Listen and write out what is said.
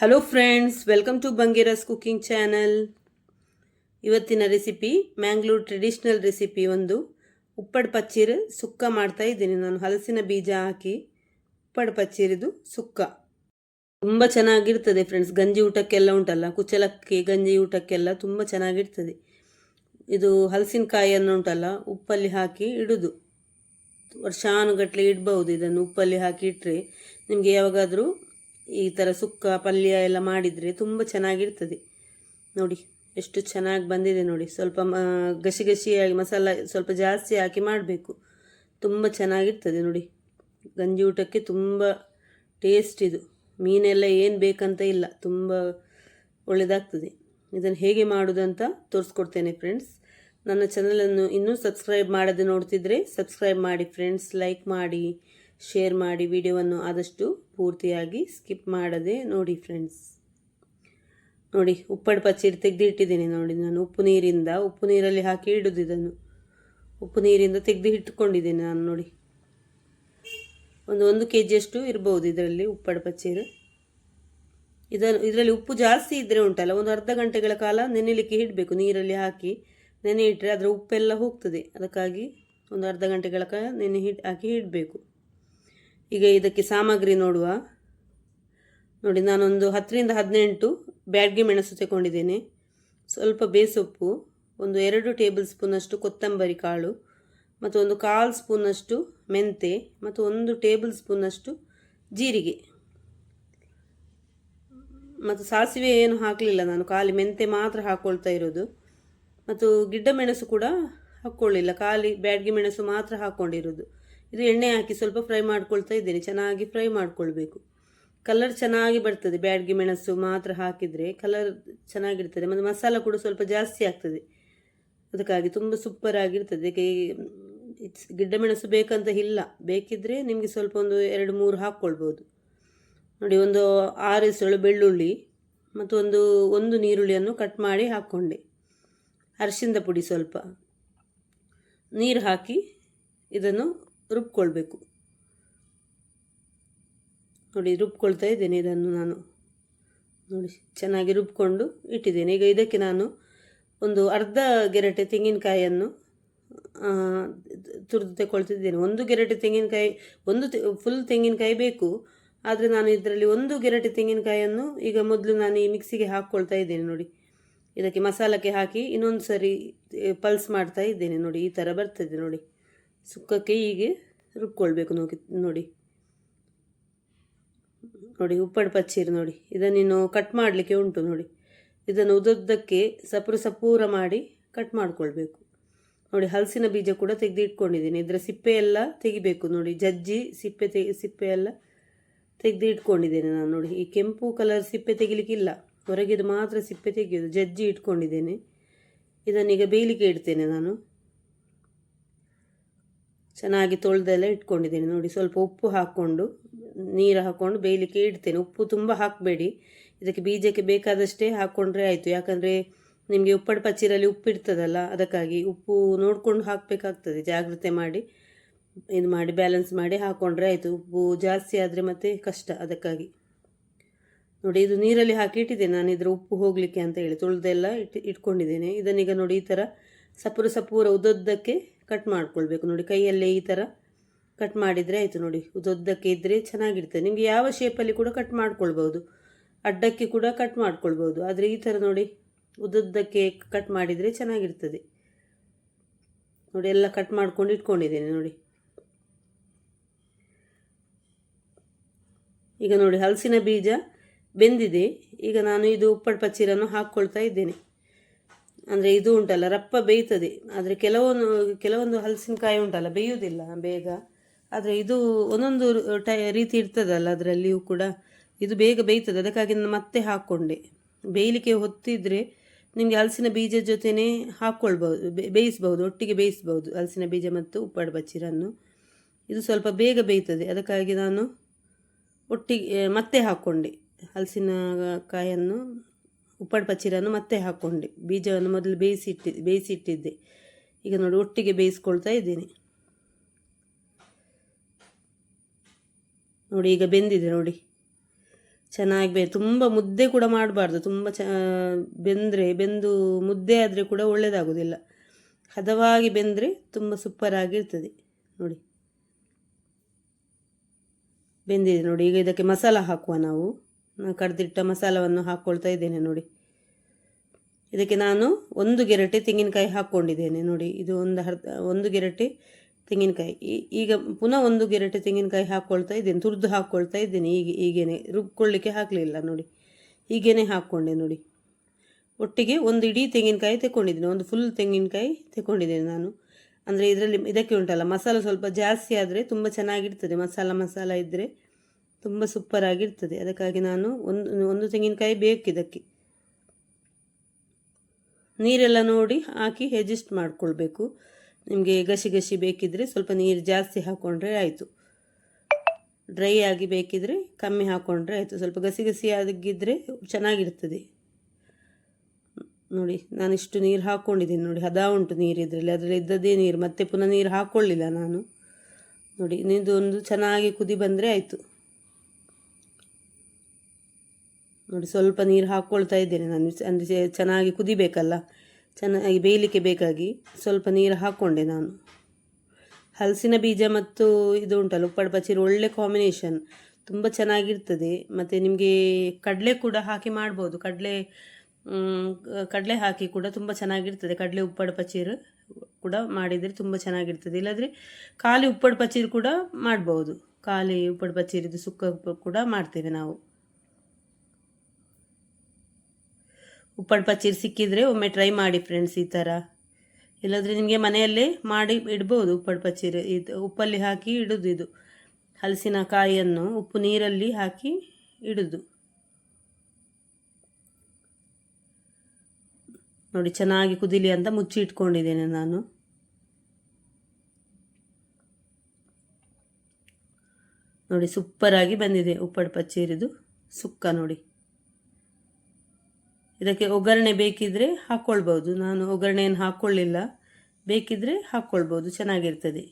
Hello friends, welcome to Bangera's cooking channel. ಇವತ್ತಿನ recipe Mangalore traditional recipe. ಒಂದು ಉಪ್ಪಡ್ ಪಚ್ಚೀರ್ ಸುಕ್ಕ ಮಾಡ್ತಾ ಇದ್ದೀನಿ ನಾನು. ಹಲಸಿನ ಬೀಜ ಹಾಕಿ ಉಪ್ಪಡ್ ಪಚ್ಚೀರಿದು ಸುಕ್ಕ ತುಂಬ ಚೆನ್ನಾಗಿರ್ತದೆ ಫ್ರೆಂಡ್ಸ್. ಗಂಜಿ ಊಟಕ್ಕೆಲ್ಲ ಉಂಟಲ್ಲ, ಕುಚ್ಚಲಕ್ಕಿ ಗಂಜಿ ಊಟಕ್ಕೆಲ್ಲ ತುಂಬ ಚೆನ್ನಾಗಿರ್ತದೆ. ಇದು ಹಲಸಿನಕಾಯಿಯನ್ನು ಉಂಟಲ್ಲ ಉಪ್ಪಲ್ಲಿ ಹಾಕಿ ಇಡುದು. ವರ್ಷಾನುಗಟ್ಟಲೆ ಇಡ್ಬೋದು ಇದನ್ನು. ಉಪ್ಪಲ್ಲಿ ಹಾಕಿ ಇಟ್ಟರೆ ನಿಮಗೆ ಯಾವಾಗಾದರೂ ಈ ಥರ ಸುಕ್ಕ ಪಲ್ಯ ಎಲ್ಲ ಮಾಡಿದರೆ ತುಂಬ ಚೆನ್ನಾಗಿರ್ತದೆ. ನೋಡಿ ಎಷ್ಟು ಚೆನ್ನಾಗಿ ಬಂದಿದೆ ನೋಡಿ. ಸ್ವಲ್ಪ ಗಸಿ ಗಸಿಯಾಗಿ ಮಸಾಲ ಸ್ವಲ್ಪ ಜಾಸ್ತಿ ಹಾಕಿ ಮಾಡಬೇಕು, ತುಂಬ ಚೆನ್ನಾಗಿರ್ತದೆ ನೋಡಿ. ಗಂಜಿ ಊಟಕ್ಕೆ ತುಂಬ ಟೇಸ್ಟ್ ಇದು. ಮೀನೆಲ್ಲ ಏನು ಬೇಕಂತ ಇಲ್ಲ, ತುಂಬ ಒಳ್ಳೆಯದಾಗ್ತದೆ. ಇದನ್ನು ಹೇಗೆ ಮಾಡೋದಂತ ತೋರಿಸ್ಕೊಡ್ತೇನೆ ಫ್ರೆಂಡ್ಸ್. ನನ್ನ ಚಾನಲನ್ನು ಇನ್ನೂ ಸಬ್ಸ್ಕ್ರೈಬ್ ಮಾಡದೆ ನೋಡ್ತಿದ್ರೆ ಸಬ್ಸ್ಕ್ರೈಬ್ ಮಾಡಿ ಫ್ರೆಂಡ್ಸ್. ಲೈಕ್ ಮಾಡಿ, ಶೇರ್ ಮಾಡಿ. ವಿಡಿಯೋವನ್ನು ಆದಷ್ಟು ಪೂರ್ತಿಯಾಗಿ ಸ್ಕಿಪ್ ಮಾಡದೆ ನೋಡಿ ಫ್ರೆಂಡ್ಸ್. ನೋಡಿ ಉಪ್ಪಡ್ ಪಚ್ಚೀರು ತೆಗೆದಿಟ್ಟಿದ್ದೀನಿ ನೋಡಿ. ನಾನು ಉಪ್ಪು ನೀರಲ್ಲಿ ಹಾಕಿ ಇಡೋದು ಇದನ್ನು. ಉಪ್ಪು ನೀರಿಂದ ತೆಗೆದು ಇಟ್ಕೊಂಡಿದ್ದೀನಿ ನಾನು ನೋಡಿ. ಒಂದು ಕೆಜಿಯಷ್ಟು ಇರ್ಬೋದು ಇದರಲ್ಲಿ ಉಪ್ಪಡ್ ಪಚ್ಚೀರು. ಇದರಲ್ಲಿ ಉಪ್ಪು ಜಾಸ್ತಿ ಇದ್ದರೆ ಉಂಟಲ್ಲ, ಒಂದು ಅರ್ಧ ಗಂಟೆಗಳ ಕಾಲ ನೆನೆಯಲಿಕ್ಕೆ ಇಡಬೇಕು. ನೀರಲ್ಲಿ ಹಾಕಿ ನೆನೆ ಇಟ್ಟರೆ ಅದರ ಉಪ್ಪೆಲ್ಲ ಹೋಗ್ತದೆ. ಅದಕ್ಕಾಗಿ ಒಂದು ಅರ್ಧ ಗಂಟೆಗಳ ಕಾಲ ಹಾಕಿ ಇಡಬೇಕು. ಈಗ ಇದಕ್ಕೆ ಸಾಮಗ್ರಿ ನೋಡುವ. ನೋಡಿ ನಾನೊಂದು 10ರಿಂದ 18 ಬ್ಯಾಡಗಿ ಮೆಣಸು ತಗೊಂಡಿದ್ದೇನೆ. ಸ್ವಲ್ಪ ಬೇಸೊಪ್ಪು, ಒಂದು 2 ಟೇಬಲ್ ಸ್ಪೂನಷ್ಟು ಕೊತ್ತಂಬರಿ ಕಾಳು, ಮತ್ತು ಒಂದು 1/4 ಸ್ಪೂನಷ್ಟು ಮೆಂತೆ, ಮತ್ತು 1 ಟೇಬಲ್ ಸ್ಪೂನಷ್ಟು ಜೀರಿಗೆ. ಮತ್ತು ಸಾಸಿವೆ ಏನು ಹಾಕಲಿಲ್ಲ ನಾನು, ಖಾಲಿ ಮೆಂತೆ ಮಾತ್ರ ಹಾಕ್ಕೊಳ್ತಾ ಇರೋದು. ಮತ್ತು ಗಿಡ್ಡ ಮೆಣಸು ಕೂಡ ಹಾಕ್ಕೊಳ್ಳಿಲ್ಲ, ಖಾಲಿ ಬ್ಯಾಡಗಿ ಮೆಣಸು ಮಾತ್ರ ಹಾಕ್ಕೊಂಡಿರೋದು. ಇದು ಎಣ್ಣೆ ಹಾಕಿ ಸ್ವಲ್ಪ ಫ್ರೈ ಮಾಡ್ಕೊಳ್ತಾ ಇದ್ದೇನೆ. ಚೆನ್ನಾಗಿ ಫ್ರೈ ಮಾಡ್ಕೊಳ್ಬೇಕು. ಕಲರ್ ಚೆನ್ನಾಗಿ ಬರ್ತದೆ ಬ್ಯಾಡಗಿ ಮೆಣಸು ಮಾತ್ರ ಹಾಕಿದರೆ, ಕಲರ್ ಚೆನ್ನಾಗಿರ್ತದೆ. ಮತ್ತು ಮಸಾಲ ಕೂಡ ಸ್ವಲ್ಪ ಜಾಸ್ತಿ ಆಗ್ತದೆ, ಅದಕ್ಕಾಗಿ ತುಂಬ ಸೂಪರ್ ಆಗಿರ್ತದೆ. ಗಿಡ್ಡ ಮೆಣಸು ಬೇಕಂತ ಇಲ್ಲ, ಬೇಕಿದ್ದರೆ ನಿಮಗೆ ಸ್ವಲ್ಪ ಒಂದು 2-3 ಹಾಕ್ಕೊಳ್ಬೋದು. ನೋಡಿ ಒಂದು 6 ಬೆಳ್ಳುಳ್ಳಿ ಮತ್ತು ಒಂದು ನೀರುಳ್ಳಿಯನ್ನು ಕಟ್ ಮಾಡಿ ಹಾಕ್ಕೊಂಡೆ. ಅರಿಶಿಣದ ಪುಡಿ ಸ್ವಲ್ಪ, ನೀರು ಹಾಕಿ ಇದನ್ನು ರುಬ್ಕೊಳ್ಬೇಕು. ನೋಡಿ ರುಬ್ಕೊಳ್ತಾ ಇದ್ದೇನೆ ಇದನ್ನು ನಾನು. ನೋಡಿ ಚೆನ್ನಾಗಿ ರುಬ್ಕೊಂಡು ಇಟ್ಟಿದ್ದೇನೆ. ಈಗ ಇದಕ್ಕೆ ನಾನು ಒಂದು ಅರ್ಧ ಗೆರಟೆ ತೆಂಗಿನಕಾಯಿಯನ್ನು ತುರಿದು ತಗೊಳ್ತಿದ್ದೇನೆ. 1 ಗೆರಟೆ ತೆಂಗಿನಕಾಯಿ, ಫುಲ್ ತೆಂಗಿನಕಾಯಿ ಬೇಕು. ಆದರೆ ನಾನು ಇದರಲ್ಲಿ 1 ಗೆರಟೆ ತೆಂಗಿನಕಾಯಿಯನ್ನು ಈಗ ಮೊದಲು ನಾನು ಈ ಮಿಕ್ಸಿಗೆ ಹಾಕ್ಕೊಳ್ತಾ ಇದ್ದೇನೆ. ನೋಡಿ ಇದಕ್ಕೆ ಮಸಾಲಕ್ಕೆ ಹಾಕಿ ಇನ್ನೊಂದು ಸರಿ ಪಲ್ಸ್ ಮಾಡ್ತಾ ಇದ್ದೇನೆ. ನೋಡಿ ಈ ಥರ ಬರ್ತದೆ ನೋಡಿ. ಸುಕ್ಕಕ್ಕೆ ಹೀಗೆ ರುಬ್ಕೊಳ್ಬೇಕು ನೋಡಿ. ನೋಡಿ ಉಪ್ಪಡ್ ಪಚ್ಚೀರು ನೋಡಿ. ಇದನ್ನಿನ್ನು ಕಟ್ ಮಾಡಲಿಕ್ಕೆ ಉಂಟು ನೋಡಿ. ಇದನ್ನು ಉದ್ದಕ್ಕೆ ಸಪೂರ ಮಾಡಿ ಕಟ್ ಮಾಡಿಕೊಳ್ಬೇಕು. ನೋಡಿ ಹಲಸಿನ ಬೀಜ ಕೂಡ ತೆಗೆದು ಇಟ್ಕೊಂಡಿದ್ದೀನಿ. ಇದರ ಸಿಪ್ಪೆ ಎಲ್ಲ ತೆಗಿಬೇಕು ನೋಡಿ. ಜಜ್ಜಿ ಸಿಪ್ಪೆ ಎಲ್ಲ ತೆಗೆದು ಇಟ್ಕೊಂಡಿದ್ದೇನೆ ನಾನು ನೋಡಿ. ಈ ಕೆಂಪು ಕಲರ್ ಸಿಪ್ಪೆ ತೆಗಿಲಿಕ್ಕಿಲ್ಲ, ಹೊರಗಿದು ಮಾತ್ರ ಸಿಪ್ಪೆ ತೆಗೆಯೋದು. ಜಜ್ಜಿ ಇಟ್ಕೊಂಡಿದ್ದೇನೆ. ಇದನ್ನೀಗ ಬೇಯಲಿಕ್ಕೆ ಇಡ್ತೇನೆ ನಾನು. ಚೆನ್ನಾಗಿ ತೊಳೆದೆಲ್ಲ ಇಟ್ಕೊಂಡಿದ್ದೇನೆ ನೋಡಿ. ಸ್ವಲ್ಪ ಉಪ್ಪು ಹಾಕ್ಕೊಂಡು ನೀರು ಹಾಕ್ಕೊಂಡು ಬೇಯಲಿಕ್ಕೆ ಇಡ್ತೇನೆ. ಉಪ್ಪು ತುಂಬ ಹಾಕಬೇಡಿ, ಇದಕ್ಕೆ ಬೀಜಕ್ಕೆ ಬೇಕಾದಷ್ಟೇ ಹಾಕ್ಕೊಂಡ್ರೆ ಆಯಿತು. ಯಾಕಂದರೆ ನಿಮಗೆ ಉಪ್ಪಡ್ ಪಚ್ಚೀರಲ್ಲಿ ಉಪ್ಪು ಇರ್ತದಲ್ಲ, ಅದಕ್ಕಾಗಿ ಉಪ್ಪು ನೋಡ್ಕೊಂಡು ಹಾಕಬೇಕಾಗ್ತದೆ. ಜಾಗ್ರತೆ ಮಾಡಿ ಇದು ಮಾಡಿ ಬ್ಯಾಲೆನ್ಸ್ ಮಾಡಿ ಹಾಕ್ಕೊಂಡ್ರೆ ಆಯಿತು. ಉಪ್ಪು ಜಾಸ್ತಿ ಆದರೆ ಮತ್ತೆ ಕಷ್ಟ, ಅದಕ್ಕಾಗಿ ನೋಡಿ. ಇದು ನೀರಲ್ಲಿ ಹಾಕಿ ಇಟ್ಟಿದ್ದೇನೆ ನಾನು, ಇದರ ಉಪ್ಪು ಹೋಗಲಿಕ್ಕೆ ಅಂತ ಹೇಳಿ ತೊಳೆದೆಲ್ಲ ಇಟ್ಕೊಂಡಿದ್ದೇನೆ. ಇದನ್ನೀಗ ನೋಡಿ ಈ ಥರ ಸಪೂರ ಉದ್ದಕ್ಕೆ ಕಟ್ ಮಾಡ್ಕೊಳ್ಬೇಕು ನೋಡಿ. ಕೈಯಲ್ಲೇ ಈ ಥರ ಕಟ್ ಮಾಡಿದರೆ ಆಯಿತು ನೋಡಿ. ಉದ್ದಕ್ಕೆ ಇದ್ದರೆ ಚೆನ್ನಾಗಿರ್ತದೆ. ನಿಮಗೆ ಯಾವ ಶೇಪಲ್ಲಿ ಕೂಡ ಕಟ್ ಮಾಡ್ಕೊಳ್ಬೋದು, ಅಡ್ಡಕ್ಕೆ ಕೂಡ ಕಟ್ ಮಾಡ್ಕೊಳ್ಬೋದು. ಆದರೆ ಈ ಥರ ನೋಡಿ ಉದ್ದಕ್ಕೆ ಕಟ್ ಮಾಡಿದರೆ ಚೆನ್ನಾಗಿರ್ತದೆ ನೋಡಿ. ಎಲ್ಲ ಕಟ್ ಮಾಡ್ಕೊಂಡು ಇಟ್ಕೊಂಡಿದ್ದೇನೆ ನೋಡಿ. ಈಗ ನೋಡಿ ಹಲಸಿನ ಬೀಜ ಬೆಂದಿದೆ. ಈಗ ನಾನು ಇದು ಉಪ್ಪಡ್ ಪಚ್ಚೀರನ್ನು ಹಾಕ್ಕೊಳ್ತಾ ಇದ್ದೇನೆ. ಅಂದರೆ ಇದು ಉಂಟಲ್ಲ ರಪ್ಪ ಬೇಯ್ತದೆ, ಆದರೆ ಕೆಲವೊಂದು ಹಲಸಿನಕಾಯಿ ಉಂಟಲ್ಲ ಬೇಯುವುದಿಲ್ಲ ಬೇಗ. ಆದರೆ ಇದು ಒಂದೊಂದು ರೀತಿ ಇರ್ತದಲ್ಲ ಅದರಲ್ಲಿಯೂ ಕೂಡ, ಇದು ಬೇಗ ಬೇಯ್ತದೆ. ಅದಕ್ಕಾಗಿ ನಾನು ಮತ್ತೆ ಹಾಕ್ಕೊಂಡೆ. ಬೇಯಲಿಕ್ಕೆ ಹೊತ್ತಿದ್ರೆ ನಿಮಗೆ ಹಲಸಿನ ಬೀಜ ಜೊತೆನೇ ಹಾಕ್ಕೊಳ್ಬೋದು, ಬೇಯಿಸ್ಬೋದು, ಒಟ್ಟಿಗೆ ಬೇಯಿಸ್ಬೋದು ಹಲಸಿನ ಬೀಜ ಮತ್ತು ಉಪ್ಪಡ್ ಪಚ್ಚೀರನ್ನು. ಇದು ಸ್ವಲ್ಪ ಬೇಗ ಬೇಯ್ತದೆ, ಅದಕ್ಕಾಗಿ ನಾನು ಒಟ್ಟಿಗೆ ಮತ್ತೆ ಹಾಕ್ಕೊಂಡೆ. ಹಲಸಿನ ಕಾಯನ್ನು ಉಪ್ಪಡ್ ಪಚ್ಚೀರನ್ನು ಮತ್ತೆ ಹಾಕ್ಕೊಂಡೆ. ಬೀಜವನ್ನು ಮೊದಲು ಬೇಯಿಸಿಟ್ಟಿದ್ದೆ. ಈಗ ನೋಡಿ ಒಟ್ಟಿಗೆ ಬೇಯಿಸ್ಕೊಳ್ತಾ ಇದ್ದೀನಿ ನೋಡಿ. ಈಗ ಬೆಂದಿದೆ ನೋಡಿ. ಚೆನ್ನಾಗಿ ತುಂಬ ಮುದ್ದೆ ಕೂಡ ಮಾಡಬಾರ್ದು, ತುಂಬ ಬೆಂದು ಮುದ್ದೆ ಆದರೆ ಕೂಡ ಒಳ್ಳೆಯದಾಗೋದಿಲ್ಲ. ಹದವಾಗಿ ಬೆಂದರೆ ತುಂಬ ಸೂಪರಾಗಿರ್ತದೆ. ನೋಡಿ ಬೆಂದಿದೆ ನೋಡಿ. ಈಗ ಇದಕ್ಕೆ ಮಸಾಲ ಹಾಕುವ. ನಾವು ಕಡ್ದಿಟ್ಟ ಮಸಾಲವನ್ನು ಹಾಕ್ಕೊಳ್ತಾ ಇದ್ದೇನೆ ನೋಡಿ. ಇದಕ್ಕೆ ನಾನು 1 ಗೆರಟೆ ತೆಂಗಿನಕಾಯಿ ಹಾಕ್ಕೊಂಡಿದ್ದೇನೆ ನೋಡಿ. ಇದು ಒಂದು ಗೆರಟೆ ತೆಂಗಿನಕಾಯಿ. ಈಗ ಪುನಃ 1 ಗೆರಟೆ ತೆಂಗಿನಕಾಯಿ ಹಾಕ್ಕೊಳ್ತಾ ಇದ್ದೇನೆ, ತುರಿದು ಹಾಕ್ಕೊಳ್ತಾ ಇದ್ದೇನೆ. ಹೀಗೇನೆ ರುಬ್ಕೊಳ್ಳಿಕ್ಕೆ ಹಾಕಲಿಲ್ಲ ನೋಡಿ, ಹೀಗೇನೆ ಹಾಕ್ಕೊಂಡೆ ನೋಡಿ. ಒಟ್ಟಿಗೆ 1 ಇಡೀ ತೆಂಗಿನಕಾಯಿ ತೆಕ್ಕೊಂಡಿದ್ದೇನೆ, 1 ಫುಲ್ ತೆಂಗಿನಕಾಯಿ ತೆಕ್ಕೊಂಡಿದ್ದೇನೆ ನಾನು. ಅಂದರೆ ಇದಕ್ಕೆ ಉಂಟಲ್ಲ ಮಸಾಲ ಸ್ವಲ್ಪ ಜಾಸ್ತಿ ಆದರೆ ತುಂಬ ಚೆನ್ನಾಗಿರ್ತದೆ. ಮಸಾಲ ಇದ್ದರೆ ತುಂಬ ಸೂಪರಾಗಿರ್ತದೆ. ಅದಕ್ಕಾಗಿ ನಾನು ಒಂದು ತೆಂಗಿನಕಾಯಿ ಬೇಕು ಇದಕ್ಕೆ. ನೀರೆಲ್ಲ ನೋಡಿ ಹಾಕಿ ಅಡ್ಜಸ್ಟ್ ಮಾಡಿಕೊಳ್ಬೇಕು. ನಿಮಗೆ ಗಸಿ ಬೇಕಿದ್ದರೆ ಸ್ವಲ್ಪ ನೀರು ಜಾಸ್ತಿ ಹಾಕ್ಕೊಂಡ್ರೆ ಆಯಿತು, ಡ್ರೈ ಆಗಿ ಬೇಕಿದ್ದರೆ ಕಮ್ಮಿ ಹಾಕ್ಕೊಂಡ್ರೆ ಆಯಿತು. ಸ್ವಲ್ಪ ಗಸಿ ಆಗಿದ್ದರೆ ಚೆನ್ನಾಗಿರ್ತದೆ ನೋಡಿ. ನಾನು ಇಷ್ಟು ನೀರು ಹಾಕ್ಕೊಂಡಿದ್ದೀನಿ ನೋಡಿ, ಹದ ಉಂಟು ನೀರು ಅದರಲ್ಲಿ ಇದ್ದದ್ದೇ ನೀರು, ಮತ್ತೆ ಪುನಃ ನೀರು ಹಾಕ್ಕೊಳ್ಳಿಲ್ಲ ನಾನು ನೋಡಿ. ಒಂದು ಚೆನ್ನಾಗಿ ಕುದಿ ಬಂದರೆ ಆಯಿತು ನೋಡಿ. ಸ್ವಲ್ಪ ನೀರು ಹಾಕ್ಕೊಳ್ತಾ ಇದ್ದೇನೆ ನಾನು, ಅಂದರೆ ಚೆನ್ನಾಗಿ ಕುದಿಬೇಕಲ್ಲ, ಚೆನ್ನಾಗಿ ಬೇಯಲಿಕ್ಕೆ ಬೇಕಾಗಿ ಸ್ವಲ್ಪ ನೀರು ಹಾಕ್ಕೊಂಡೆ ನಾನು. ಹಲಸಿನ ಬೀಜ ಮತ್ತು ಇದು ಉಂಟಲ್ಲ ಉಪ್ಪಡು ಪಚ್ಚೀರು, ಒಳ್ಳೆ ಕಾಂಬಿನೇಷನ್, ತುಂಬ ಚೆನ್ನಾಗಿರ್ತದೆ. ಮತ್ತು ನಿಮಗೆ ಕಡಲೆ ಕೂಡ ಹಾಕಿ ಮಾಡ್ಬೋದು. ಕಡಲೆ ಹಾಕಿ ಕೂಡ ತುಂಬ ಚೆನ್ನಾಗಿರ್ತದೆ. ಕಡಲೆ ಉಪ್ಪಡು ಪಚ್ಚೀರು ಕೂಡ ಮಾಡಿದರೆ ತುಂಬ ಚೆನ್ನಾಗಿರ್ತದೆ. ಇಲ್ಲಾಂದರೆ ಖಾಲಿ ಉಪ್ಪಡು ಪಚ್ಚೀರು ಕೂಡ ಮಾಡ್ಬೋದು. ಖಾಲಿ ಉಪ್ಪಡು ಪಚ್ಚೀರಿದು ಸುಕ್ಕ ಕೂಡ ಮಾಡ್ತೇವೆ ನಾವು. ಉಪ್ಪಡು ಪಚ್ಚೀರು ಸಿಕ್ಕಿದರೆ ಒಮ್ಮೆ ಟ್ರೈ ಮಾಡಿ ಫ್ರೆಂಡ್ಸ್ ಈ ಥರ. ಇಲ್ಲಾಂದರೆ ನಿಮಗೆ ಮನೆಯಲ್ಲೇ ಮಾಡಿ ಇಡ್ಬೋದು ಉಪ್ಪಡು ಪಚ್ಚೀರು. ಇದು ಉಪ್ಪಲ್ಲಿ ಹಾಕಿ ಇಡೋದು. ಇದು ಹಲಸಿನಕಾಯಿಯನ್ನು ಉಪ್ಪು ನೀರಲ್ಲಿ ಹಾಕಿ ಇಡೋದು ನೋಡಿ. ಚೆನ್ನಾಗಿ ಕುದಿಲಿ ಅಂತ ಮುಚ್ಚಿ ಇಟ್ಕೊಂಡಿದ್ದೇನೆ ನಾನು ನೋಡಿ. ಸೂಪರಾಗಿ ಬಂದಿದೆ ಉಪ್ಪಡು ಪಚ್ಚೀರಿದು ಸುಕ್ಕ ನೋಡಿ. ಇದಕ್ಕೆ ಒಗ್ಗರಣೆ ಬೇಕಿದ್ದರೆ ಹಾಕ್ಕೊಳ್ಬೋದು. ನಾನು ಒಗ್ಗರಣೆಯನ್ನು ಹಾಕ್ಕೊಳ್ಳಿಲ್ಲ, ಬೇಕಿದ್ದರೆ ಹಾಕ್ಕೊಳ್ಬೋದು, ಚೆನ್ನಾಗಿರ್ತದೆ.